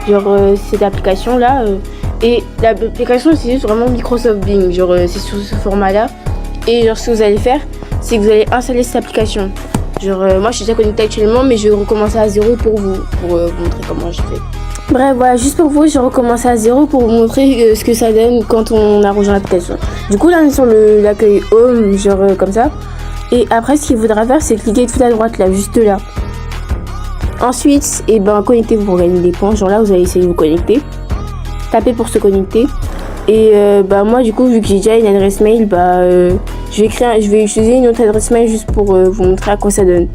genre cette application là. Et l'application c'est juste vraiment Microsoft Bing, genre c'est sur ce format là. Et genre ce que vous allez faire, c'est que vous allez installer cette application. Genre moi je suis déjà connectée actuellement, mais je vais recommencer à zéro pour vous montrer comment je fais. Bref, voilà, juste pour vous, je recommence à zéro pour vous montrer ce que ça donne quand on a rejoint l'application. Du coup, là, on est sur l'accueil home, genre comme ça. Et après, ce qu'il faudra faire, c'est cliquer tout à droite, là, juste là. Ensuite, connectez-vous pour gagner des points. Genre là, vous allez essayer de vous connecter. Tapez pour se connecter. Et moi, du coup, vu que j'ai déjà une adresse mail, je vais utiliser une autre adresse mail juste pour vous montrer à quoi ça donne.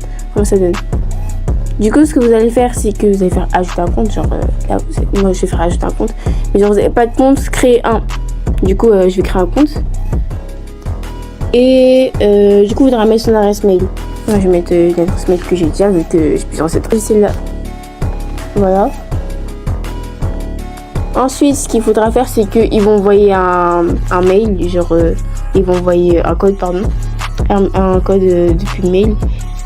Du coup, ce que vous allez faire, c'est que vous allez faire ajouter un compte. Genre, là, moi, je vais faire ajouter un compte. Mais genre, vous n'avez pas de compte, créez un. Du coup, je vais créer un compte. Et du coup, vous devrez mettre son adresse mail. Moi, je vais mettre l'adresse mail que j'ai déjà, vu que je suis dans cette celle-là. Voilà. Ensuite, ce qu'il faudra faire, c'est qu'ils vont envoyer un mail. Genre, ils vont envoyer un code, pardon. Un code depuis le mail.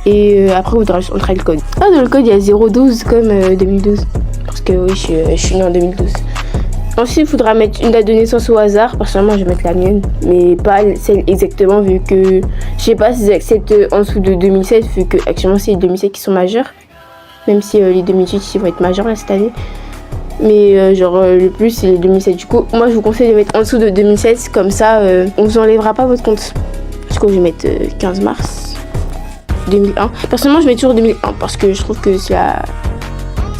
Et après, vous devrez entrer le code. Ah, dans le code, il y a 012 comme 2012. Parce que oui, je suis née en 2012. Ensuite, il faudra mettre une date de naissance au hasard. Personnellement, je vais mettre la mienne. Mais pas celle exactement, vu que je sais pas s'ils acceptent en dessous de 2007, vu que actuellement, c'est les 2007 qui sont majeurs. Même si les 2008 ils vont être majeurs là, cette année. Mais le plus, c'est les 2007. Du coup, moi, je vous conseille de mettre en dessous de 2007. Comme ça, on vous enlèvera pas votre compte. Du coup, je vais mettre 15 mars. 2001. Personnellement, je mets toujours 2001 parce que je trouve que c'est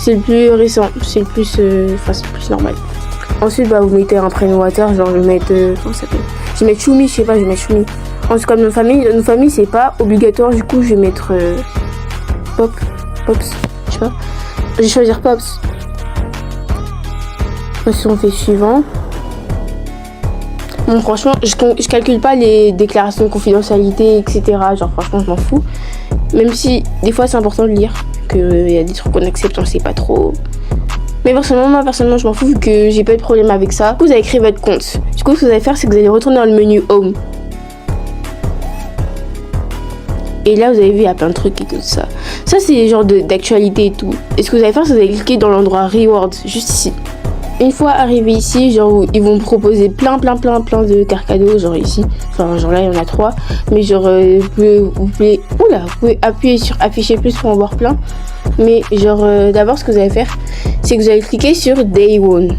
le plus récent, c'est le plus normal. Ensuite, vous mettez un prénom water, genre je vais mettre comment ça s'appelle ? Je vais mettre Choumi, je sais pas, je vais mettre Choumi. En tout cas, notre famille, c'est pas obligatoire, du coup, je vais mettre Pops, je sais pas. Je vais choisir Pops. Ensuite, on fait suivant. Bon, franchement, je calcule pas les déclarations de confidentialité, etc. Genre, franchement, je m'en fous. Même si, des fois, c'est important de lire. Qu'il y a des trucs qu'on accepte, on sait pas trop. Mais personnellement, je m'en fous vu que j'ai pas eu de problème avec ça. Du coup, vous allez créer votre compte. Du coup, ce que vous allez faire, c'est que vous allez retourner dans le menu Home. Et là, vous avez vu, il y a plein de trucs et tout ça. Ça, c'est les genres d'actualité et tout. Et ce que vous allez faire, c'est que vous allez cliquer dans l'endroit Rewards, juste ici. Une fois arrivé ici, genre ils vont me proposer plein de cartes cadeaux, genre ici. Enfin, genre là, il y en a 3. Mais genre, vous pouvez appuyer sur afficher plus pour en voir plein. Mais genre, d'abord, ce que vous allez faire, c'est que vous allez cliquer sur Day One.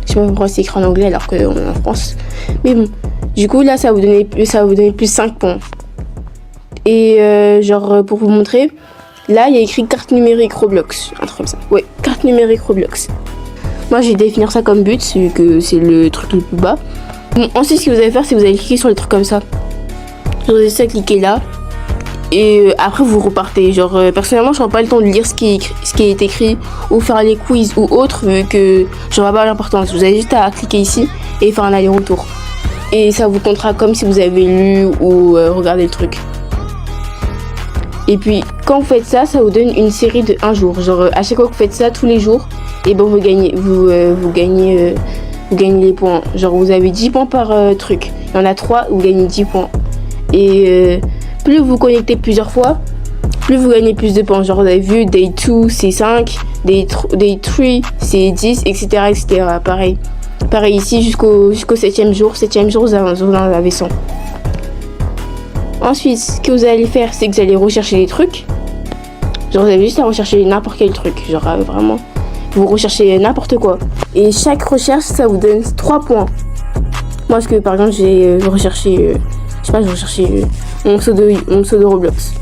Je sais pas pourquoi c'est écrit en anglais alors qu'on est en France. Mais bon, du coup, là, ça va vous donner plus 5 points. Et pour vous montrer, là, il y a écrit carte numérique Roblox. Un truc comme ça. Ouais, carte numérique Roblox. Moi, je vais définir ça comme but, vu que c'est le truc le plus bas. Bon, ensuite, ce que vous allez faire, c'est que vous allez cliquer sur les trucs comme ça. Vous allez essayer de cliquer là. Et après, vous repartez. Genre, personnellement, je n'aurai pas le temps de lire ce qui est écrit ou faire les quiz ou autre, vu que j'aurai pas l'importance. Vous avez juste à cliquer ici et faire un aller-retour. Et ça vous comptera comme si vous avez lu ou regardé le truc. Et puis, quand vous faites ça, ça vous donne une série de 1 jour. Genre, à chaque fois que vous faites ça, tous les jours, et vous gagnez les points. Genre, vous avez 10 points par truc. Il y en a 3, vous gagnez 10 points. Et plus vous connectez plusieurs fois, plus vous gagnez plus de points. Genre, vous avez vu, Day 2, c'est 5, Day 3, c'est 10, etc. Pareil ici, jusqu'au 7e jour. 7e jour, vous en avez 100. Ensuite, ce que vous allez faire, c'est que vous allez rechercher des trucs. Genre, vous avez juste à rechercher n'importe quel truc. Genre, vraiment, vous recherchez n'importe quoi. Et chaque recherche, ça vous donne 3 points. Moi, parce que par exemple, j'ai recherché, mon pseudo de Roblox.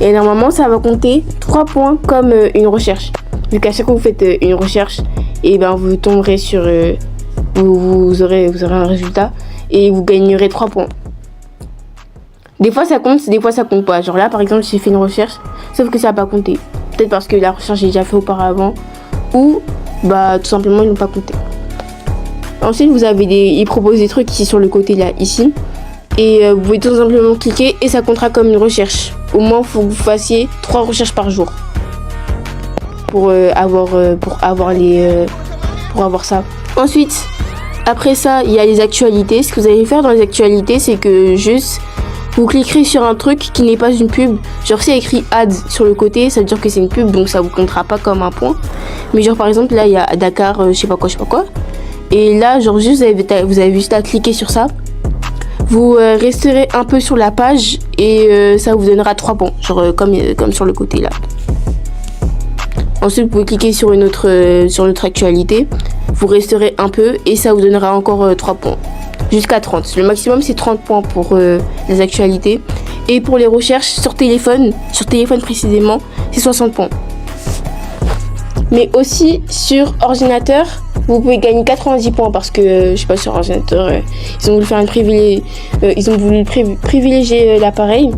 Et normalement, ça va compter 3 points comme une recherche. Vu qu'à chaque fois que vous faites une recherche, et vous tomberez sur... vous aurez un résultat et vous gagnerez 3 points. Des fois ça compte, des fois ça compte pas. Genre là par exemple j'ai fait une recherche, sauf que ça n'a pas compté. Peut-être parce que la recherche j'ai déjà fait auparavant, ou tout simplement ils n'ont pas compté. Ensuite vous avez ils proposent des trucs ici sur le côté là, ici. Et vous pouvez tout simplement cliquer et ça comptera comme une recherche. Au moins il faut que vous fassiez 3 recherches par jour. Pour avoir ça. Ensuite, après ça, il y a les actualités. Ce que vous allez faire dans les actualités, c'est que juste vous cliquerez sur un truc qui n'est pas une pub. Genre s'il y a écrit ads sur le côté, ça veut dire que c'est une pub, donc ça vous comptera pas comme un point. Mais genre par exemple là il y a Dakar, je sais pas quoi. Et là genre juste vous avez juste à cliquer sur ça. Vous resterez un peu sur la page et ça vous donnera 3 points, genre comme sur le côté là. Ensuite vous pouvez cliquer sur une autre actualité. Vous resterez un peu et ça vous donnera encore 3 points. Jusqu'à 30. Le maximum c'est 30 points pour les actualités. Et pour les recherches sur téléphone précisément, c'est 60 points. Mais aussi sur ordinateur, vous pouvez gagner 90 points parce que, je sais pas, sur ordinateur, ils ont voulu faire privilégier l'appareil.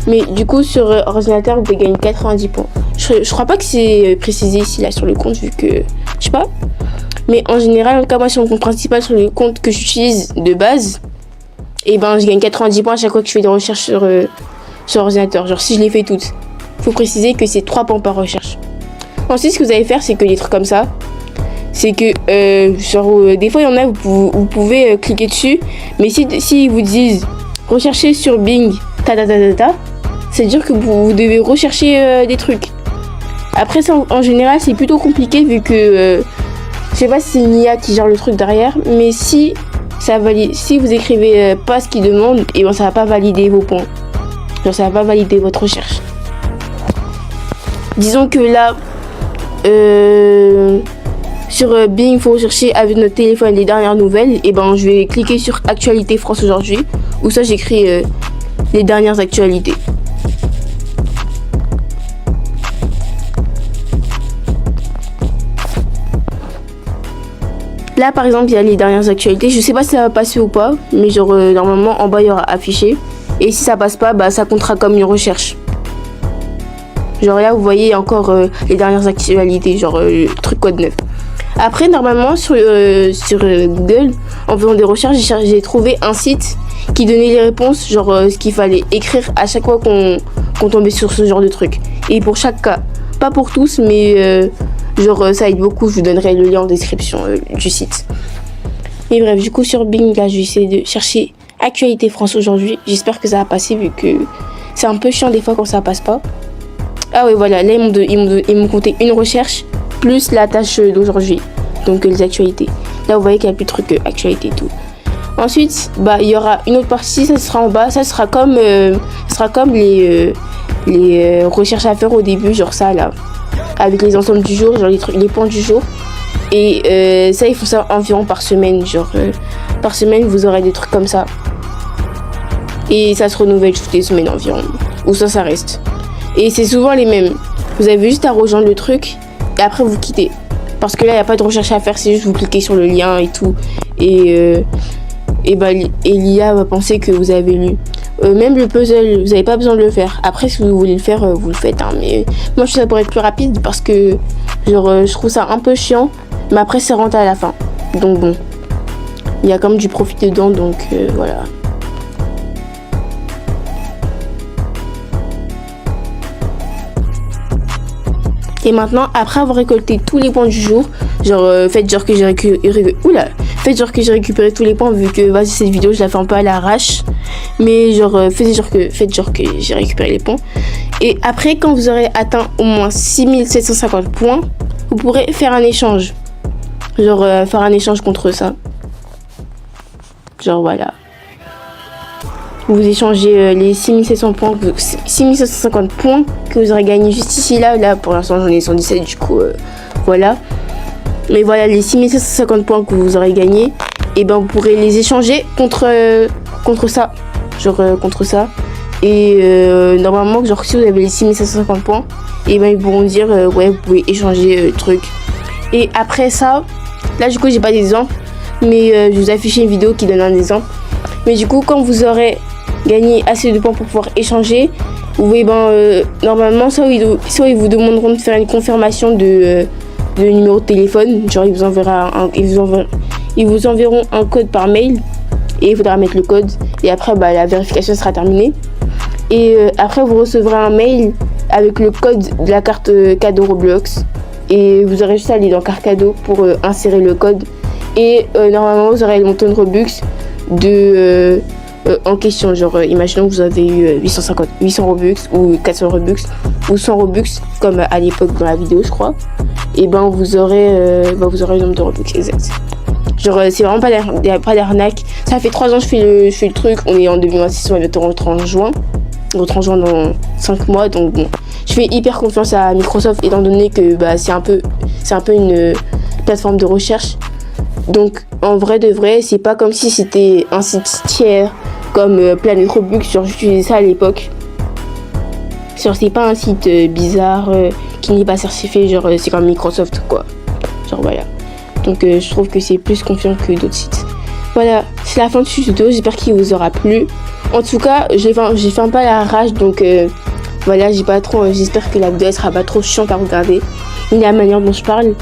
Mais du coup, sur ordinateur, vous pouvez gagner 90 points. Je crois pas que c'est précisé ici, là, sur le compte, vu que, je sais pas. Mais en général, en tout cas, moi, sur mon compte principal, sur le compte que j'utilise de base, et ben, je gagne 90 points à chaque fois que je fais des recherches sur ordinateur. Genre, si je les fais toutes. Faut préciser que c'est 3 points par recherche. Ensuite, ce que vous allez faire, c'est que les trucs comme ça, c'est que, des fois, il y en a, vous pouvez cliquer dessus, mais si ils vous disent rechercher sur Bing, c'est-à-dire que vous devez rechercher des trucs. Après, ça, en général, c'est plutôt compliqué vu que, je sais pas si c'est une IA qui gère le truc derrière, mais si vous écrivez pas ce qu'il demande, et ben ça va pas valider vos points. Genre, ça va pas valider votre recherche. Disons que là, sur Bing, il faut rechercher avec notre téléphone les dernières nouvelles. Et ben, je vais cliquer sur Actualité France aujourd'hui, où ça j'écris les dernières actualités. Là, par exemple, il y a les dernières actualités. Je sais pas si ça va passer ou pas, mais genre normalement en bas il y aura affiché. Et si ça passe pas, bah ça comptera comme une recherche. Genre là, vous voyez encore les dernières actualités, genre le truc code 9. Après, normalement, sur Google, en faisant des recherches, j'ai trouvé un site qui donnait les réponses, genre ce qu'il fallait écrire à chaque fois qu'on tombait sur ce genre de truc. Et pour chaque cas, pas pour tous, mais ça aide beaucoup. Je vous donnerai le lien en description du site. Mais bref, du coup, sur Bing, là, je vais essayer de chercher Actualité France aujourd'hui. J'espère que ça va passer, vu que c'est un peu chiant des fois quand ça passe pas. Ah oui, voilà, là ils m'ont compté une recherche plus la tâche d'aujourd'hui, donc les actualités. Là vous voyez qu'il n'y a plus de trucs actualités et tout. Ensuite, bah il y aura une autre partie, ça sera en bas, ça sera comme les recherches à faire au début, genre ça là, avec les ensembles du jour, genre les points du jour. Et ça ils font ça environ par semaine, genre par semaine vous aurez des trucs comme ça. Et ça se renouvelle toutes les semaines environ, ou ça reste. Et c'est souvent les mêmes. Vous avez juste à rejoindre le truc et après vous quittez. Parce que là, il n'y a pas de recherche à faire, c'est juste vous cliquez sur le lien et tout. Et l'IA va penser que vous avez lu. Même le puzzle, vous n'avez pas besoin de le faire. Après, si vous voulez le faire, vous le faites. Hein. Mais moi, je trouve ça pourrait être plus rapide parce que je trouve ça un peu chiant. Mais après, c'est rentable à la fin. Donc bon, il y a quand même du profit dedans, donc voilà. Et maintenant, après avoir récolté tous les points du jour, faites genre que j'ai récupéré tous les points, vu que cette vidéo je la fais un peu à l'arrache. Mais faites genre que j'ai récupéré les points. Et après, quand vous aurez atteint au moins 6750 points, vous pourrez faire un échange. Faire un échange contre ça. Genre voilà. Vous échangez les 6750 points que vous aurez gagné juste ici. Là pour l'instant j'en ai 117, du coup voilà. Mais voilà, les 6750 points que vous aurez gagné, et ben vous pourrez les échanger contre ça. Contre ça. Et normalement, si vous avez les 6750 points, et ben ils pourront dire ouais, vous pouvez échanger le truc. Et après ça, là du coup j'ai pas d'exemple, mais je vous affiche une vidéo qui donne un exemple. Mais du coup, quand vous aurez gagné assez de points pour pouvoir échanger, vous voyez, normalement, soit ils vous demanderont de faire une confirmation de numéro de téléphone. Genre, ils vous enverront un code par mail et il faudra mettre le code. Et après, la vérification sera terminée. Et après, vous recevrez un mail avec le code de la carte cadeau Roblox. Et vous aurez juste à aller dans carte cadeau pour insérer le code. Et normalement, vous aurez le montant de Robux de en question. Genre, imaginons que vous avez eu 800 Robux ou 400 Robux ou 100 Robux, comme à l'époque dans la vidéo, je crois. Et ben, vous aurez le nombre de Robux exact. Genre, c'est vraiment pas d'arnaque. Ça fait 3 ans que je fais le truc. On est en 2026, on va bientôt rentrer en juin. On rentre en juin dans 5 mois. Donc, bon, je fais hyper confiance à Microsoft, étant donné que c'est un peu une plateforme de recherche. Donc, en vrai de vrai, c'est pas comme si c'était un site tiers comme Planet Robux. Genre, j'utilisais ça à l'époque. Genre, c'est pas un site bizarre qui n'est pas certifié. Genre, c'est comme Microsoft, quoi. Genre, voilà. Donc, je trouve que c'est plus confiant que d'autres sites. Voilà, c'est la fin de ce tuto. J'espère qu'il vous aura plu. En tout cas, j'ai fait un peu à la rage. Donc, voilà, j'espère que la vidéo sera pas trop chiante à regarder. Ni la manière dont je parle.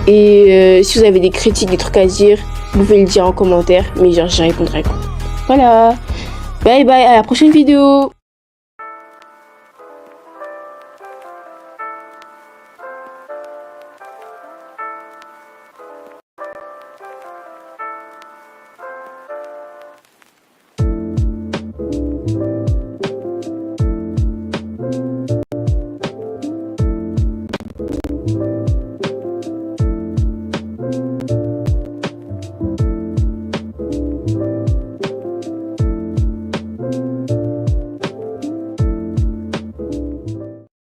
Et si vous avez des critiques, des trucs à dire, vous pouvez le dire en commentaire. Mais genre, j'y répondrai. Voilà. Bye bye, à la prochaine vidéo.